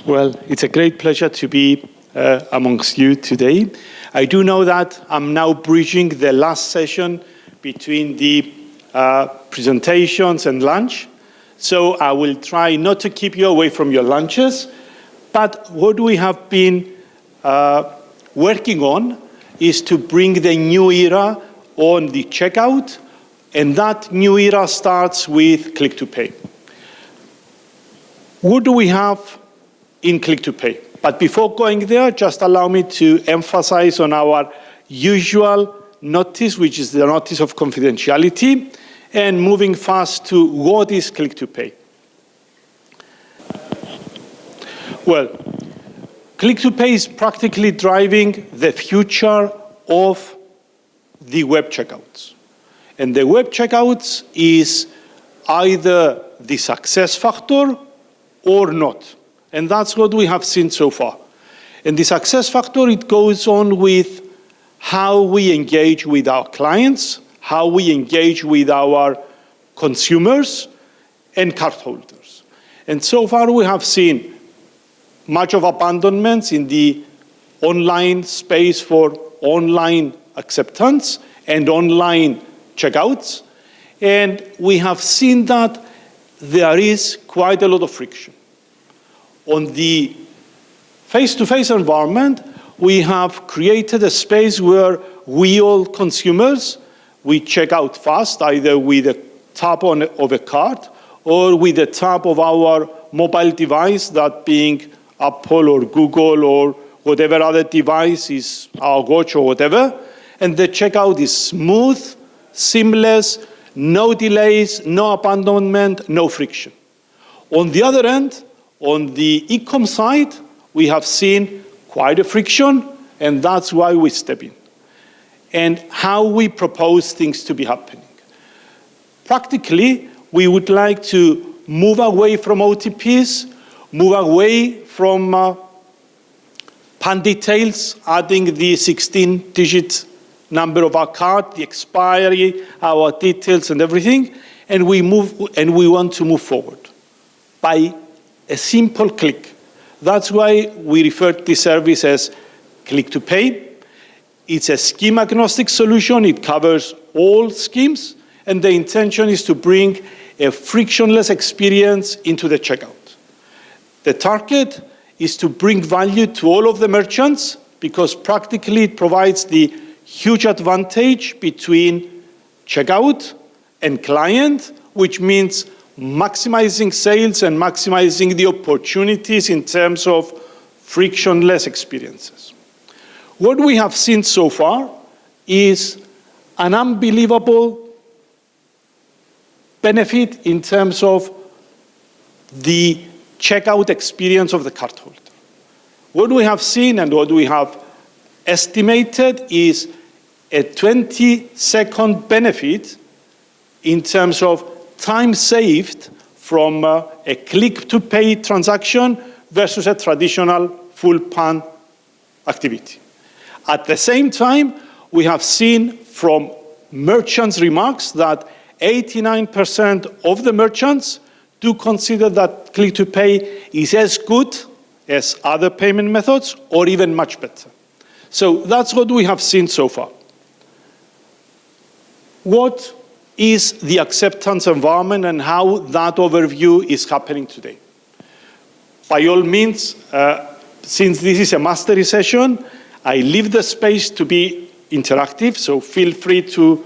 Well, it's a great pleasure to be amongst you today. I do know that I'm now bridging the last session between the presentations and lunch. So I will try not to keep you away from your lunches. But what we have been working on is to bring the new era on the checkout. And that new era starts with Click-to-Pay. What do we have in Click-to-Pay? But before going there, just allow me to emphasize on our usual notice, which is the notice of confidentiality, and moving fast to what is Click-to-Pay. Well, Click-to-Pay is practically driving the future of the web checkouts. And the web checkouts is either the success factor or not. And that's what we have seen so far. And the success factor, it goes on with how we engage with our clients, how we engage with our consumers and cardholders. And so far we have seen much of abandonments in the online space for online acceptance and online checkouts. And we have seen that there is quite a lot of friction. On the face-to-face environment, we have created a space where we all consumers, we check out fast, either with a tap of a card or with a tap of our mobile device, that being Apple or Google or whatever other device is our watch or whatever. And the checkout is smooth, seamless, no delays, no abandonment, no friction. On the other end, on the e-com side, we have seen quite a friction, and that's why we step in. And how we propose things to be happening. Practically, we would like to move away from OTPs, move away from PAN details, adding the 16-digit number of our card, the expiry, our details and everything, and we want to move forward by a simple click. That's why we refer to this service as Click-to-Pay. It's a scheme-agnostic solution. It covers all schemes, and the intention is to bring a frictionless experience into the checkout. The target is to bring value to all of the merchants, because practically it provides the huge advantage between checkout and client, which means maximizing sales and maximizing the opportunities in terms of frictionless experiences. What we have seen so far is an unbelievable benefit in terms of the checkout experience of the cardholder. What we have seen and what we have estimated is a 20-second benefit in terms of time saved from a click-to-pay transaction versus a traditional full PAN activity. At the same time, we have seen from merchants' remarks that 89% of the merchants do consider that click-to-pay is as good as other payment methods or even much better. So that's what we have seen so far. What is the acceptance environment and how that overview is happening today? By all means, since this is a mastery session, I leave the space to be interactive, so feel free to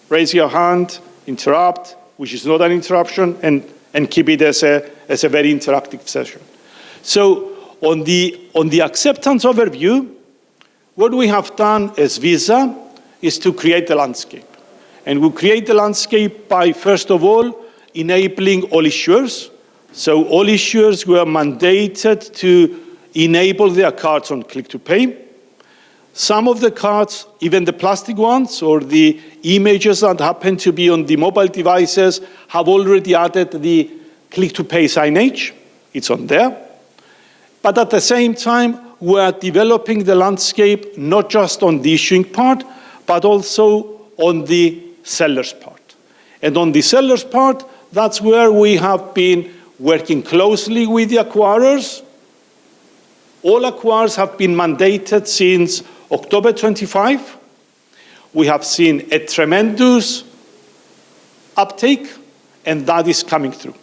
raise your hand, interrupt, which is not an interruption, and keep it as a very interactive session. So on the acceptance overview, what we have done as Visa is to create a landscape. And we create the landscape by, first of all, enabling all issuers. So all issuers were mandated to enable their cards on Click-to-Pay. Some of the cards, even the plastic ones or the images that happen to be on the mobile devices, have already added the Click-to-Pay signage. It's on there. But at the same time, we're developing the landscape not just on the issuing part, but also on the seller's part. And on the seller's part, that's where we have been working closely with the acquirers all acquirers have been mandated since October 25. We have seen a tremendous uptake, and that is coming through.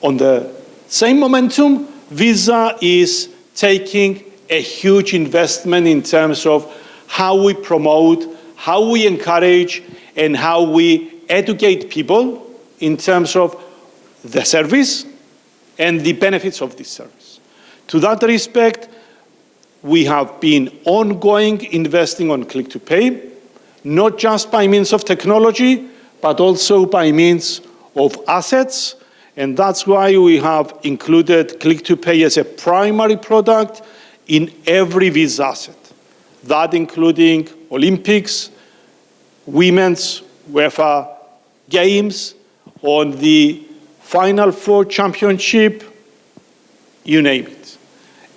On the same momentum, Visa is taking a huge investment in terms of how we promote, how we encourage, and how we educate people in terms of the service and the benefits of this service. To that respect, we have been ongoing investing on Click to Pay, not just by means of technology, but also by means of assets. And that's why we have included Click to Pay as a primary product in every Visa asset. That including Olympics, Women's UEFA Games, on the Final Four Championship, you name it,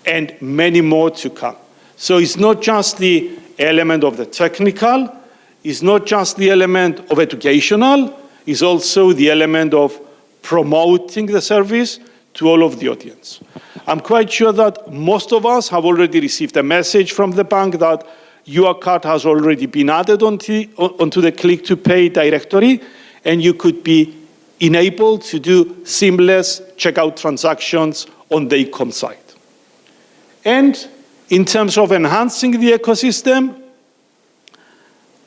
and many more to come. So it's not just the element of the technical, it's not just the element of educational, it's also the element of promoting the service to all of the audience. I'm quite sure that most of us have already received a message from the bank that your card has already been added onto the Click to Pay directory, and you could be enabled to do seamless checkout transactions on the e-com site. And in terms of enhancing the ecosystem,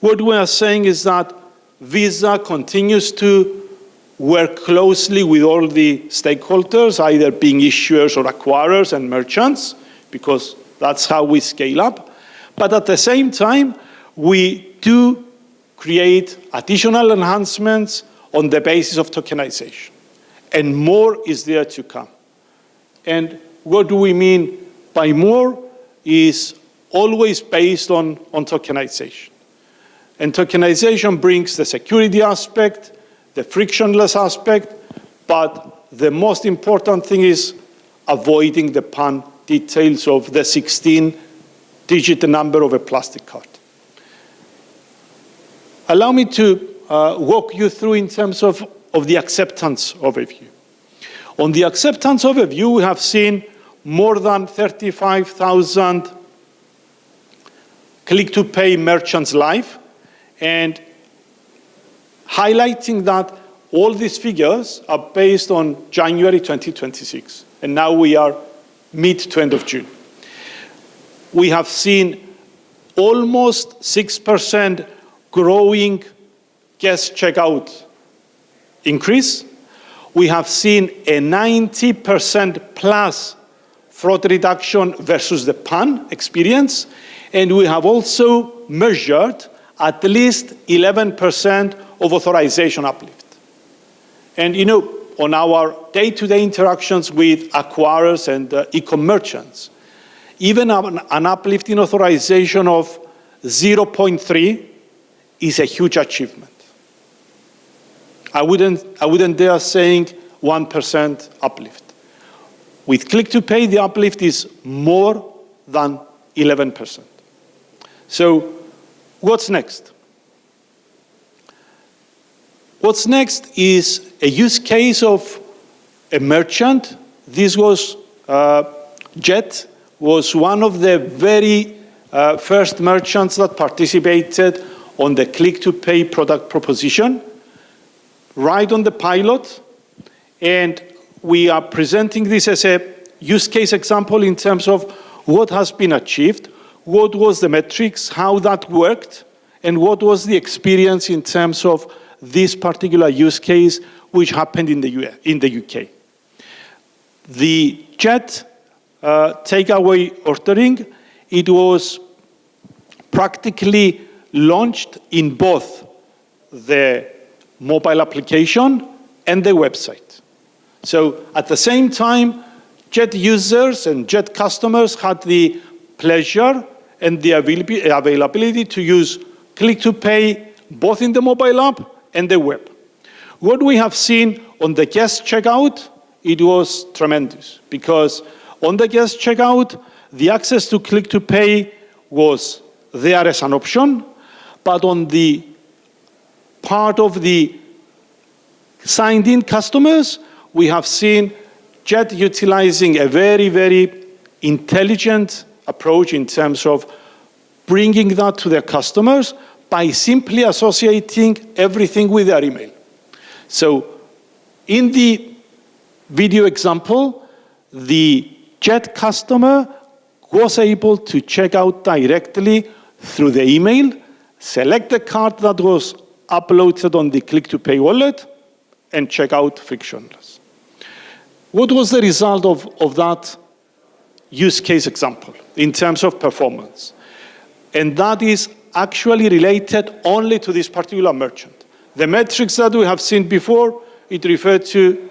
what we are saying is that Visa continues to work closely with all the stakeholders, either being issuers or acquirers and merchants, because that's how we scale up. But at the same time, we do create additional enhancements on the basis of tokenization. And more is there to come. And what do we mean by more is always based on tokenization. And tokenization brings the security aspect, the frictionless aspect, but the most important thing is avoiding the PAN details of the 16-digit number of a plastic card. Allow me to walk you through in terms of the acceptance overview. On the acceptance overview, we have seen more than 35,000 click-to-pay merchants live, and highlighting that all these figures are based on January 2026, and now we are mid to end of June. We have seen almost 6% growing guest checkout increase. We have seen a 90% plus fraud reduction versus the PAN experience, and we have also measured at least 11% of authorization uplift. And you know, on our day-to-day interactions with acquirers and e-com merchants, even an uplift in authorization of 0.3 is a huge achievement. I wouldn't dare saying 1% uplift. With Click to Pay, the uplift is more than 11%. So what's next? What's next is a use case of a merchant. This was Jet, was one of the very first merchants that participated on the Click-to-Pay product proposition, right on the pilot. And we are presenting this as a use case example in terms of what has been achieved, what was the metrics, how that worked, and what was the experience in terms of this particular use case which happened in the UK. The Jet takeaway ordering, it was practically launched in both the mobile application and the website. So at the same time, Jet users and Jet customers had the pleasure and the availability to use Click to Pay both in the mobile app and the web. What we have seen on the guest checkout, it was tremendous, because on the guest checkout, the access to Click to Pay was there as an option, but on the part of the signed-in customers, we have seen Jet utilizing a very, very intelligent approach in terms of bringing that to their customers by simply associating everything with their email. So in the video example, the Jet customer was able to check out directly through the email, select the card that was uploaded on the Click-to-Pay wallet, and check out frictionless. What was the result of that use case example in terms of performance? And that is actually related only to this particular merchant. The metrics that we have seen before, it referred to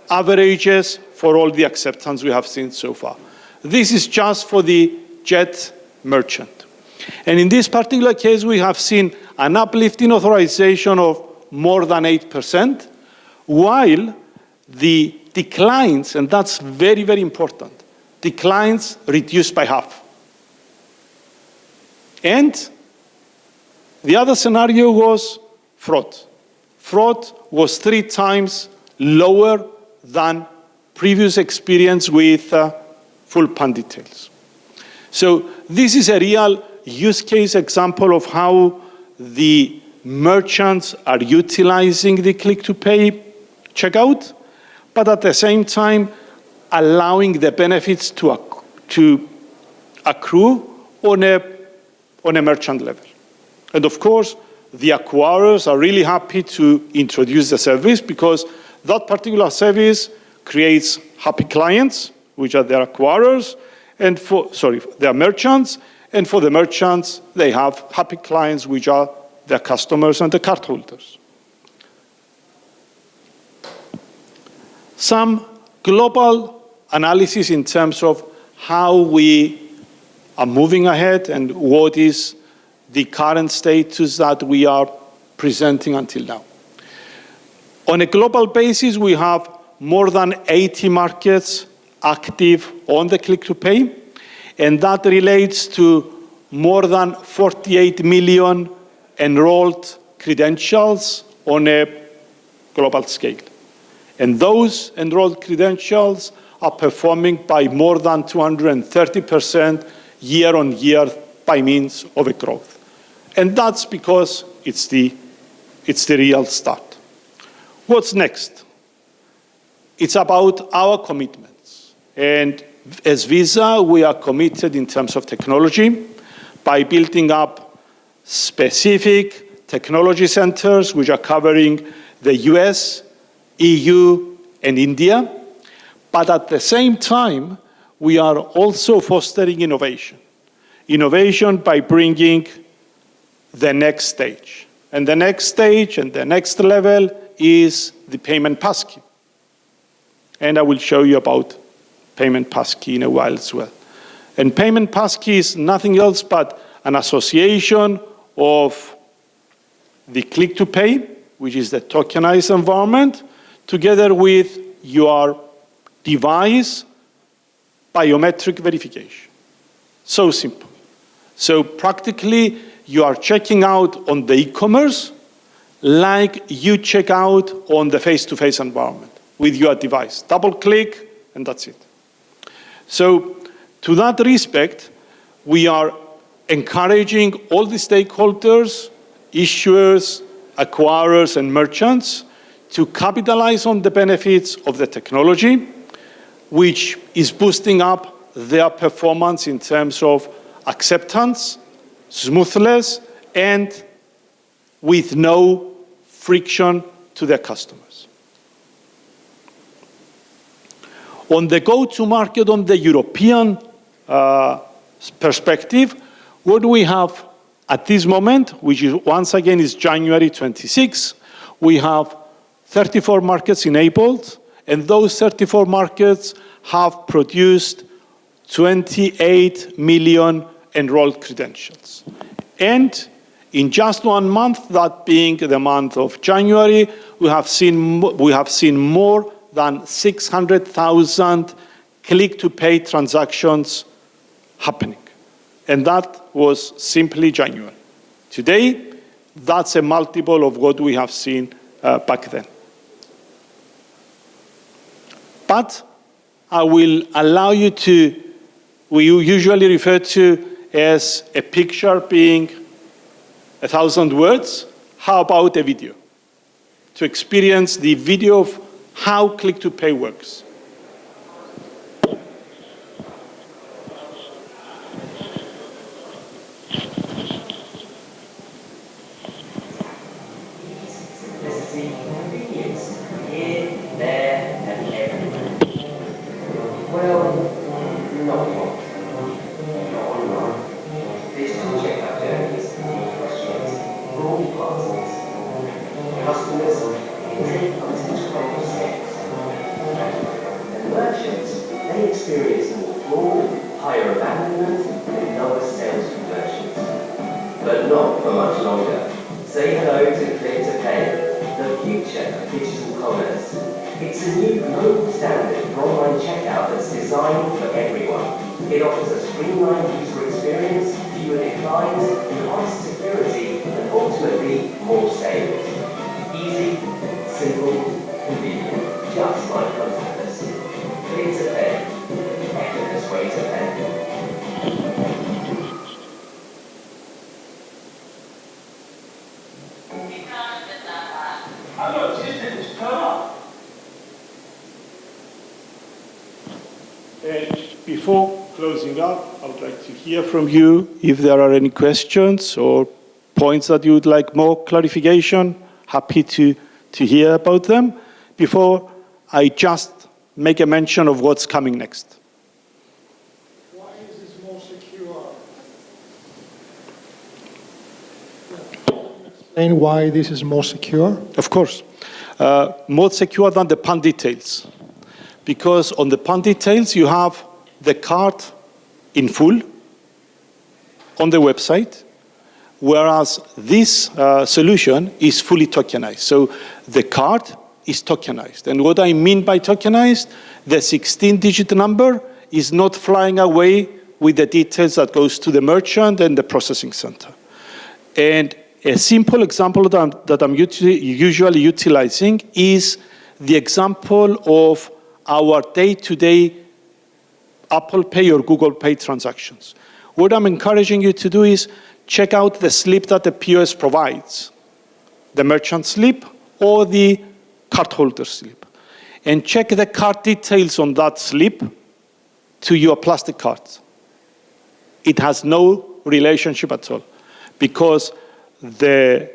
averages for all the acceptance we have seen so far. This is just for the Jet merchant. And in this particular case, we have seen an uplift in authorization of more than 8%, while the declines, and that's very, very important, declines reduced by half. And the other scenario was fraud. Fraud was 3 times lower than previous experience with full PAN details. So this is a real use case example of how the merchants are utilizing the Click-to-Pay checkout, but at the same time allowing the benefits to accrue on a merchant level. And of course, the acquirers are really happy to introduce the service because that particular service creates happy clients, which are their acquirers, and their merchants, and for the merchants, they have happy clients, which are their customers and the cardholders. Some global analysis in terms of how we are moving ahead and what is the current status that we are presenting until now. On a global basis, we have more than 80 markets active on the Click-to-Pay, and that relates to more than 48 million enrolled credentials on a global scale. And those enrolled credentials are performing by more than 230% year on year by means of a growth. And that's because it's the real start. What's next? It's about our commitments. And as Visa, we are committed in terms of technology by building up specific technology centers which are covering the US, EU, and India. But at the same time, we are also fostering innovation. Innovation by bringing the next stage. And the next stage and the next level is the payment passkey. And I will show you about payment passkey in a while as well. And payment passkey is nothing else but an association of the Click-to-Pay, which is the tokenized environment, together with your device biometric verification. So simple. So practically, you are checking out on the e-commerce like you check out on the face-to-face environment with your device. Double click, and that's it. So to that respect, we are encouraging all the stakeholders, issuers, acquirers, and merchants to capitalize on the benefits of the technology, which is boosting up their performance in terms of acceptance, smoothness, and with no friction to their customers. On the go-to-market on the European perspective, what we have at this moment, which is once again is January 26, we have 34 markets enabled, and those 34 markets have produced 28 million enrolled credentials. And in just 1 month, that being the month of January, we have seen more than 600,000 Click-to-Pay transactions happening. And that was simply January. Today, that's a multiple of what we have seen back then. But I will allow you to we usually refer to as a picture being 1,000 words. How about a video? To experience the video of how click-to-pay works. But not for much longer. Say hello to click-to-pay, the future of digital commerce. It's a new global standard for online checkout that's designed for everyone. It offers a streamlined user experience, fewer declines, enhanced security, and ultimately more sales. Easy, simple, convenient, just like contactless. Click-to-pay, the effortless way to pay. Before closing up, I would like to hear from you if there are any questions or points that you would like more clarification. Happy to hear about them. Before I just make a mention of what's coming next. Why is this more secure? Explain why this is more secure. Of course. More secure than the PAN details. Because on the PAN details, you have the card in full on the website, whereas this solution is fully tokenized. So the card is tokenized. And what I mean by tokenized, the 16-digit number is not flying away with the details that goes to the merchant and the processing center. And a simple example that I'm usually utilizing is the example of our day-to-day Apple Pay or Google Pay transactions. What I'm encouraging you to do is check out the slip that the POS provides, the merchant slip or the cardholder slip, and check the card details on that slip to your plastic cards. It has no relationship at all, because the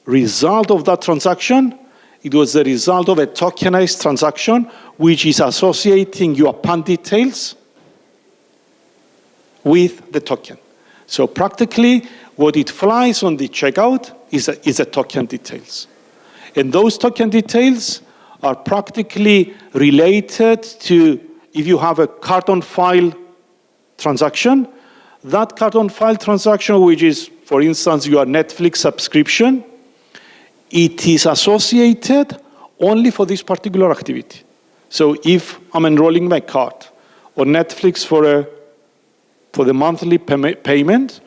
result of that transaction, it was the result of a tokenized transaction, which is associating your PAN details with the token. So practically, what it flies on the checkout is a token details. And those token details are practically related to, if you have a card on file transaction, that card on file transaction, which is, for instance, your Netflix subscription, it is associated only for this particular activity. So if I'm enrolling my card on Netflix for the monthly payment,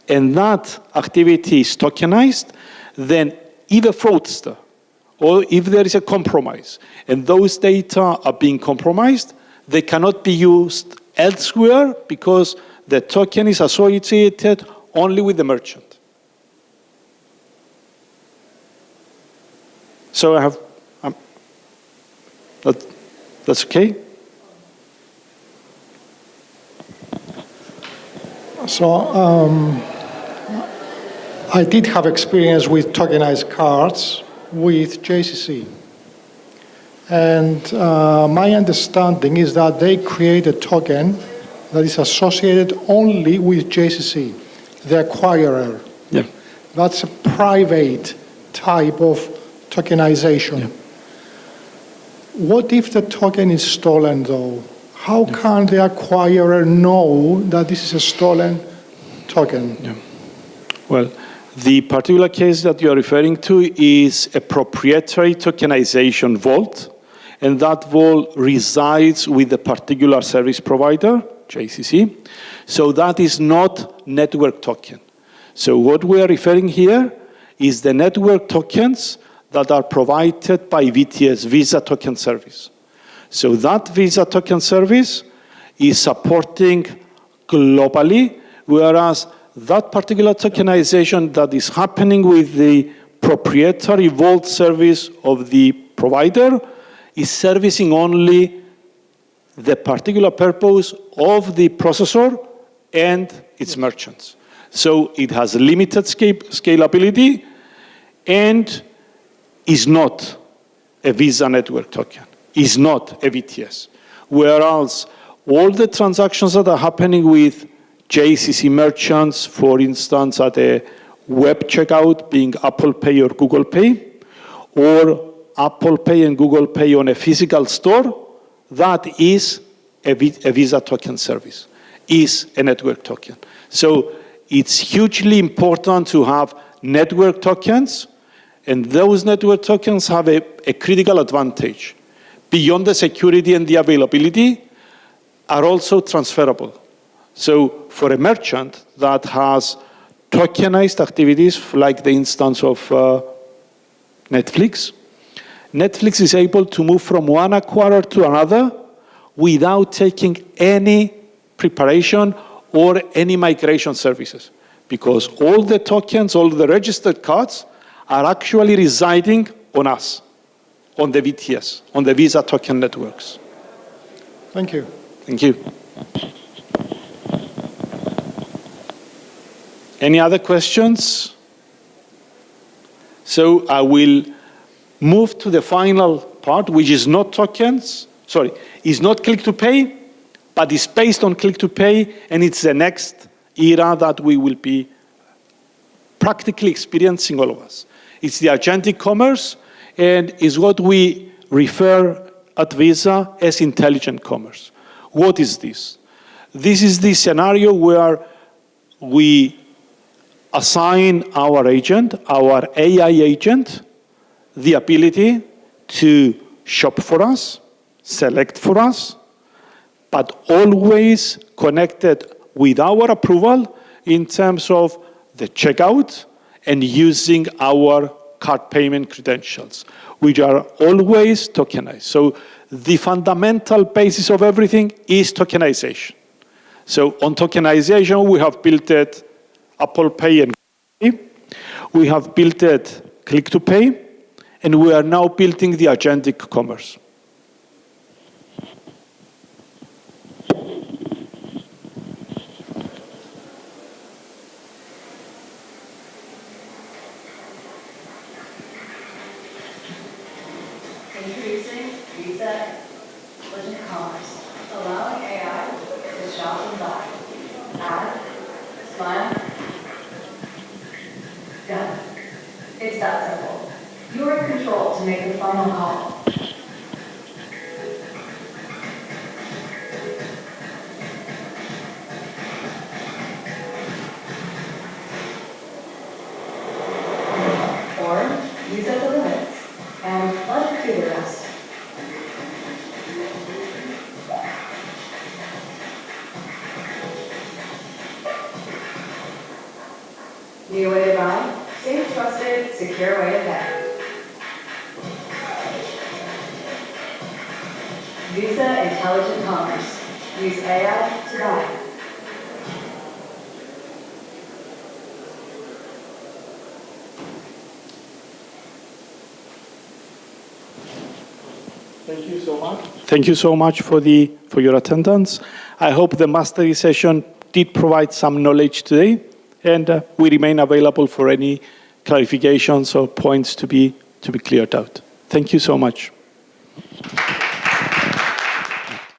and that activity is tokenized, then if a fraudster or if there is a compromise and those data are being compromised, they cannot be used elsewhere because the token is associated only with the merchant. So I have, that's okay? So I did have experience with tokenized cards with JCC. And my understanding is that they create a token that is associated only with JCC, the acquirer. Yeah. That's a private type of tokenization. Yeah. What if the token is stolen, though? How can the acquirer know that this is a stolen token? Yeah. Well, the particular case that you are referring to is a proprietary tokenization vault, and that vault resides with the particular service provider, JCC. So that is not network token. So what we are referring here is the network tokens that are provided by VTS, Visa Token Service. So that Visa Token Service is supporting globally, whereas that particular tokenization that is happening with the proprietary vault service of the provider is servicing only the particular purpose of the processor and its merchants. So it has limited scalability and is not a Visa network token, is not a VTS. Whereas all the transactions that are happening with JCC merchants, for instance, at a web checkout being Apple Pay or Google Pay, or Apple Pay and Google Pay on a physical store, that is a Visa token service, is a network token. So it's hugely important to have network tokens, and those network tokens have a critical advantage. Beyond the security and the availability, are also transferable. So for a merchant that has tokenized activities, like the instance of Netflix, Netflix is able to move from one acquirer to another without taking any preparation or any migration services, because all the tokens, all the registered cards are actually residing on us, on the VTS, on the Visa token networks. Thank you. Thank you. Any other questions? So I will move to the final part, which is not tokens, is not click to pay, but is based on click to pay, and it's the next era that we will be practically experiencing, all of us. It's the agentic commerce, and is what we refer at Visa as intelligent commerce. What is this? This is the scenario where we assign our agent, our AI agent, the ability to shop for us, select for us, but always connected with our approval in terms of the checkout and using our card payment credentials, which are always tokenized. So the fundamental basis of everything is tokenization. So on tokenization, we have built it Apple Pay and Google Pay. We have built it Click to Pay, and we are now building the agentic commerce. Introducing Visa Intelligent Commerce, allowing AI to shop and buy. Add, smile, done. It's that simple. You're in control to make the final call. Or use up the limits and let it do the rest. New way to buy, safe, trusted, secure way to pay. Visa Intelligent Commerce. Use AI to buy. Thank you so much. Thank you so much for your attendance. I hope the mastery session did provide some knowledge today, and we remain available for any clarifications or points to be cleared out. Thank you so much.